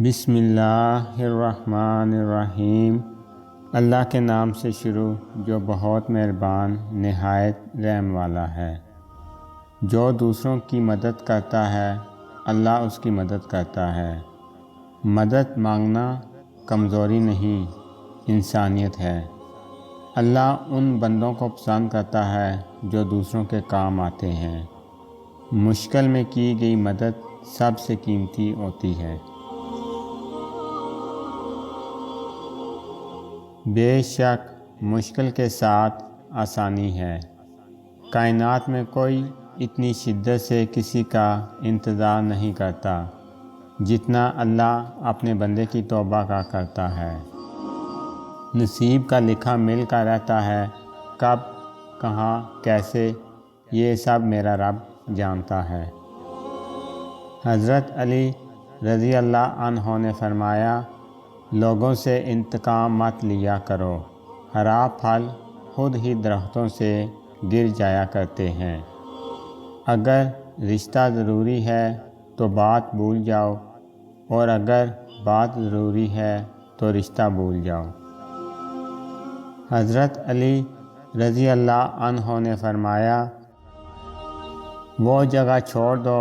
بسم اللہ الرحمن الرحیم۔ اللہ کے نام سے شروع جو بہت مہربان نہایت رحم والا ہے۔ جو دوسروں کی مدد کرتا ہے اللہ اس کی مدد کرتا ہے۔ مدد مانگنا کمزوری نہیں انسانیت ہے۔ اللہ ان بندوں کو پسند کرتا ہے جو دوسروں کے کام آتے ہیں۔ مشکل میں کی گئی مدد سب سے قیمتی ہوتی ہے۔ بے شک مشکل کے ساتھ آسانی ہے۔ کائنات میں کوئی اتنی شدت سے کسی کا انتظار نہیں کرتا جتنا اللہ اپنے بندے کی توبہ کا کرتا ہے۔ نصیب کا لکھا مل کر رہتا ہے، کب کہاں کیسے یہ سب میرا رب جانتا ہے۔ حضرت علی رضی اللہ عنہ نے فرمایا، لوگوں سے انتقام مت لیا کرو، ہرا پھل خود ہی درختوں سے گر جایا کرتے ہیں۔ اگر رشتہ ضروری ہے تو بات بھول جاؤ، اور اگر بات ضروری ہے تو رشتہ بھول جاؤ۔ حضرت علی رضی اللہ عنہ نے فرمایا، وہ جگہ چھوڑ دو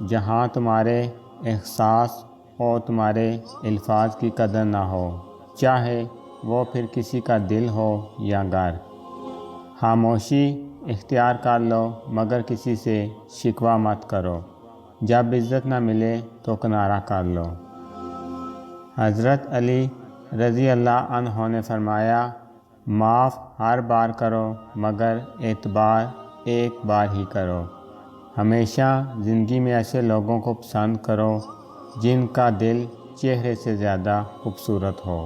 جہاں تمہارے احساس اور تمہارے الفاظ کی قدر نہ ہو، چاہے وہ پھر کسی کا دل ہو یا گھر۔ خاموشی اختیار کر لو مگر کسی سے شکوہ مت کرو، جب عزت نہ ملے تو کنارہ کر لو۔ حضرت علی رضی اللہ عنہ نے فرمایا، معاف ہر بار کرو مگر اعتبار ایک بار ہی کرو۔ ہمیشہ زندگی میں ایسے لوگوں کو پسند کرو جن کا دل چہرے سے زیادہ خوبصورت ہو۔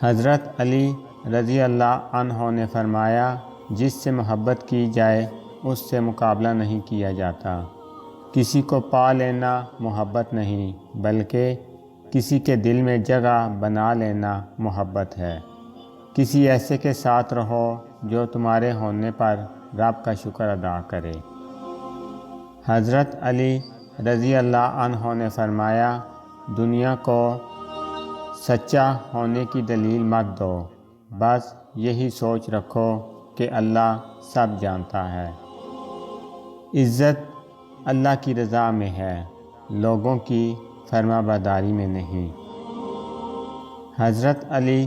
حضرت علی رضی اللہ عنہ نے فرمایا، جس سے محبت کی جائے اس سے مقابلہ نہیں کیا جاتا۔ کسی کو پا لینا محبت نہیں بلکہ کسی کے دل میں جگہ بنا لینا محبت ہے۔ کسی ایسے کے ساتھ رہو جو تمہارے ہونے پر رب کا شکر ادا کرے۔ حضرت علی رضی اللہ عنہ نے فرمایا، دنیا کو سچا ہونے کی دلیل مت دو، بس یہی سوچ رکھو کہ اللہ سب جانتا ہے۔ عزت اللہ کی رضا میں ہے، لوگوں کی فرما برداری میں نہیں۔ حضرت علی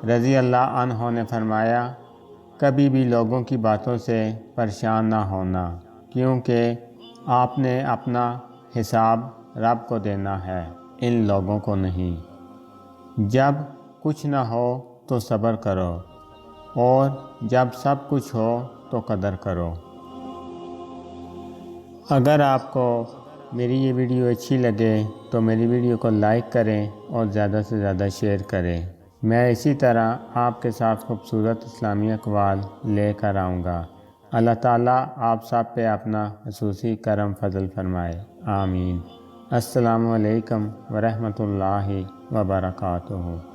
رضی اللہ عنہ نے فرمایا، کبھی بھی لوگوں کی باتوں سے پریشان نہ ہونا، کیونکہ آپ نے اپنا حساب رب کو دینا ہے، ان لوگوں کو نہیں۔ جب کچھ نہ ہو تو صبر کرو، اور جب سب کچھ ہو تو قدر کرو۔ اگر آپ کو میری یہ ویڈیو اچھی لگے تو میری ویڈیو کو لائک کریں اور زیادہ سے زیادہ شیئر کریں۔ میں اسی طرح آپ کے ساتھ خوبصورت اسلامی اقوال لے کر آؤں گا۔ اللہ تعالیٰ آپ سب پہ اپنا خصوصی کرم فضل فرمائے، آمین۔ السلام علیکم ورحمۃ اللہ وبرکاتہ۔